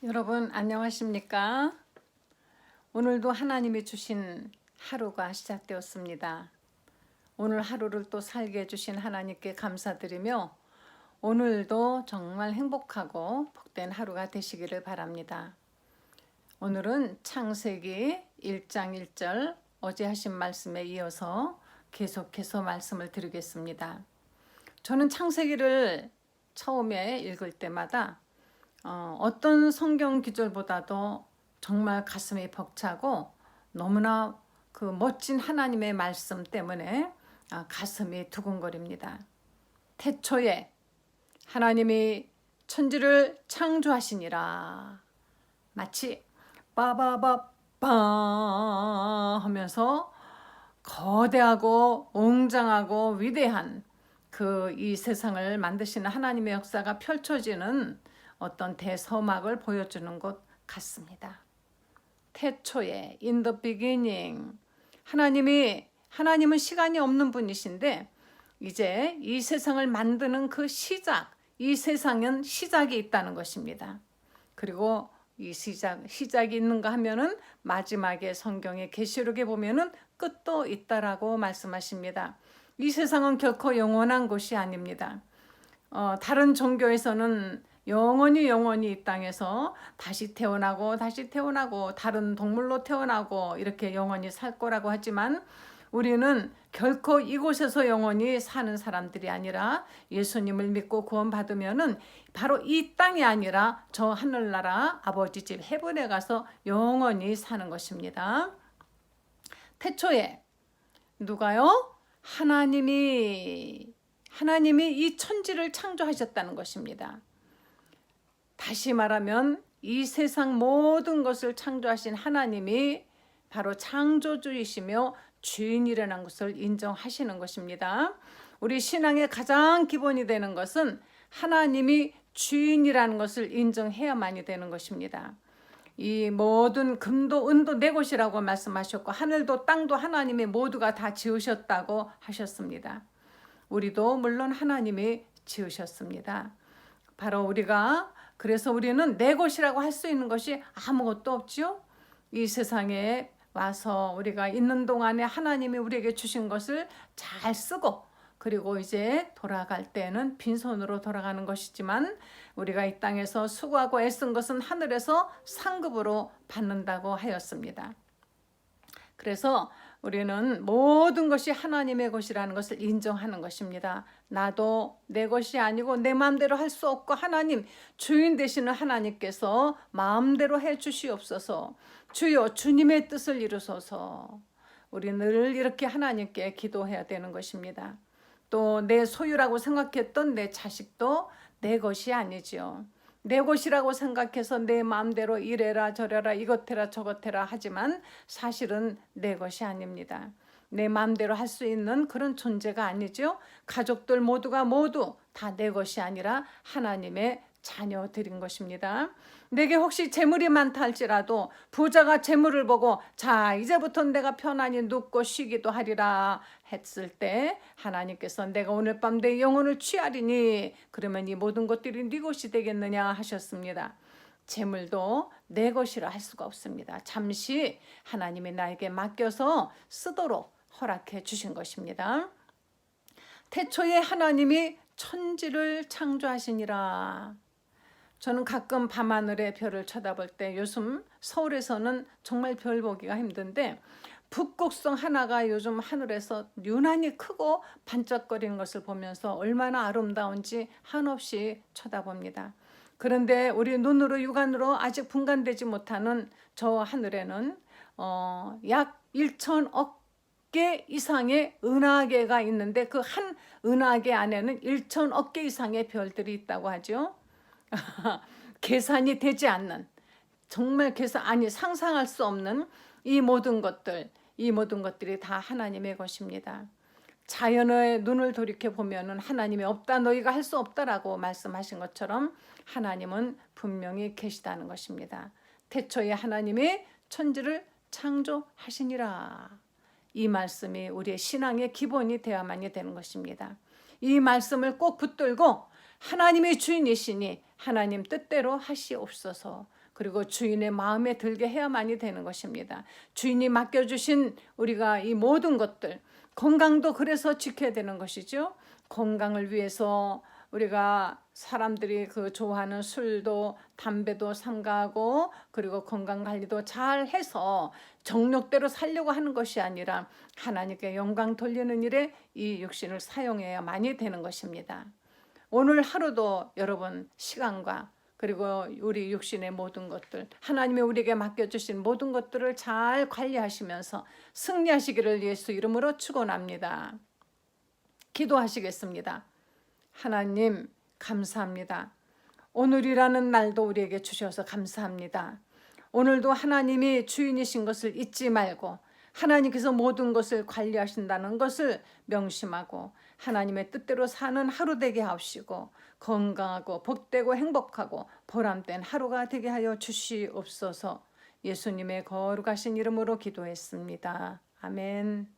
여러분 안녕하십니까? 오늘도 하나님이 주신 하루가 시작되었습니다. 오늘 하루를 또 살게 해주신 하나님께 감사드리며 오늘도 정말 행복하고 복된 하루가 되시기를 바랍니다. 오늘은 창세기 1장 1절 어제 하신 말씀에 이어서 계속해서 말씀을 드리겠습니다. 저는 창세기를 처음에 읽을 때마다 어떤 성경 기절보다도 정말 가슴이 벅차고 너무나 그 멋진 하나님의 말씀 때문에 가슴이 두근거립니다. 태초에 하나님이 천지를 창조하시니라. 마치 빠바바빠 하면서 거대하고 웅장하고 위대한 그 이 세상을 만드시는 하나님의 역사가 펼쳐지는 어떤 대서막을 보여주는 것 같습니다. 태초에 in the beginning 하나님은 시간이 없는 분이신데 이제 이 세상을 만드는 그 시작, 이 세상은 시작이 있다는 것입니다. 그리고 이 시작이 있는가 하면은 마지막에 성경의 계시록에 보면은 끝도 있다라고 말씀하십니다. 이 세상은 결코 영원한 곳이 아닙니다. 다른 종교에서는 영원히 이 땅에서 다시 태어나고 다른 동물로 태어나고 이렇게 영원히 살 거라고 하지만 우리는 결코 이곳에서 영원히 사는 사람들이 아니라 예수님을 믿고 구원받으면은 바로 이 땅이 아니라 저 하늘나라 아버지 집 헤븐에 가서 영원히 사는 것입니다. 태초에 누가요? 하나님이 이 천지를 창조하셨다는 것입니다. 다시 말하면 이 세상 모든 것을 창조하신 하나님이 바로 창조주이시며 주인이라는 것을 인정하시는 것입니다. 우리 신앙의 가장 기본이 되는 것은 하나님이 주인이라는 것을 인정해야만이 되는 것입니다. 이 모든 금도 은도 내 것이라고 말씀하셨고 하늘도 땅도 하나님이 모두가 다 지으셨다고 하셨습니다. 우리도 물론 하나님이 지으셨습니다. 바로 그래서 우리는 내 것이라고 할 수 있는 것이 아무것도 없죠. 이 세상에 와서 우리가 있는 동안에 하나님이 우리에게 주신 것을 잘 쓰고 그리고 이제 돌아갈 때는 빈손으로 돌아가는 것이지만 우리가 이 땅에서 수고하고 애쓴 것은 하늘에서 상급으로 받는다고 하였습니다. 그래서 우리는 모든 것이 하나님의 것이라는 것을 인정하는 것입니다. 나도 내 것이 아니고 내 마음대로 할 수 없고 하나님 주인 되시는 하나님께서 마음대로 해 주시옵소서. 주여 주님의 뜻을 이루소서. 우리 늘 이렇게 하나님께 기도해야 되는 것입니다. 또 내 소유라고 생각했던 내 자식도 내 것이 아니지요. 내 것이라고 생각해서 내 마음대로 이래라 저래라 이것 해라 저것 해라 하지만 사실은 내 것이 아닙니다. 내 마음대로 할 수 있는 그런 존재가 아니죠. 가족들 모두 다 내 것이 아니라 하나님의 자녀들인 것입니다. 내게 혹시 재물이 많다 할지라도 부자가 재물을 보고 자 이제부터 내가 편안히 눕고 쉬기도 하리라 했을 때 하나님께서 내가 오늘 밤 내 영혼을 취하리니 그러면 이 모든 것들이 네 것이 되겠느냐 하셨습니다. 재물도 내 것이라 할 수가 없습니다. 잠시 하나님이 나에게 맡겨서 쓰도록 허락해 주신 것입니다. 태초에 하나님이 천지를 창조하시니라. 저는 가끔 밤하늘의 별을 쳐다볼 때 요즘 서울에서는 정말 별 보기가 힘든데 북극성 하나가 요즘 하늘에서 유난히 크고 반짝거리는 것을 보면서 얼마나 아름다운지 한없이 쳐다봅니다. 그런데 우리 눈으로 육안으로 아직 분간되지 못하는 저 하늘에는 약 1천억 개 이상의 은하계가 있는데 그 한 은하계 안에는 1천억 개 이상의 별들이 있다고 하죠. 계산이 되지 않는 정말 상상할 수 없는 이 모든 것들이 다 하나님의 것입니다. 자연의 눈을 돌이켜 보면은 하나님이 없다 너희가 할 수 없다라고 말씀하신 것처럼 하나님은 분명히 계시다는 것입니다. 태초에 하나님이 천지를 창조하시니라. 이 말씀이 우리의 신앙의 기본이 되어야만이 되는 것입니다. 이 말씀을 꼭 붙들고 하나님이 주인이시니 하나님 뜻대로 하시옵소서. 그리고 주인의 마음에 들게 해야만이 되는 것입니다. 주인이 맡겨주신 우리가 이 모든 것들, 건강도 그래서 지켜야 되는 것이죠. 건강을 위해서 우리가 사람들이 그 좋아하는 술도 담배도 삼가하고 그리고 건강 관리도 잘 해서 정욕대로 살려고 하는 것이 아니라 하나님께 영광 돌리는 일에 이 육신을 사용해야 많이 되는 것입니다. 오늘 하루도 여러분 시간과 그리고 우리 육신의 모든 것들, 하나님이 우리에게 맡겨주신 모든 것들을 잘 관리하시면서 승리하시기를 예수 이름으로 축원합니다. 기도하시겠습니다. 하나님 감사합니다. 오늘이라는 날도 우리에게 주셔서 감사합니다. 오늘도 하나님이 주인이신 것을 잊지 말고 하나님께서 모든 것을 관리하신다는 것을 명심하고 하나님의 뜻대로 사는 하루 되게 하시고 건강하고 복되고 행복하고 보람된 하루가 되게 하여 주시옵소서. 예수님의 거룩하신 이름으로 기도했습니다. 아멘.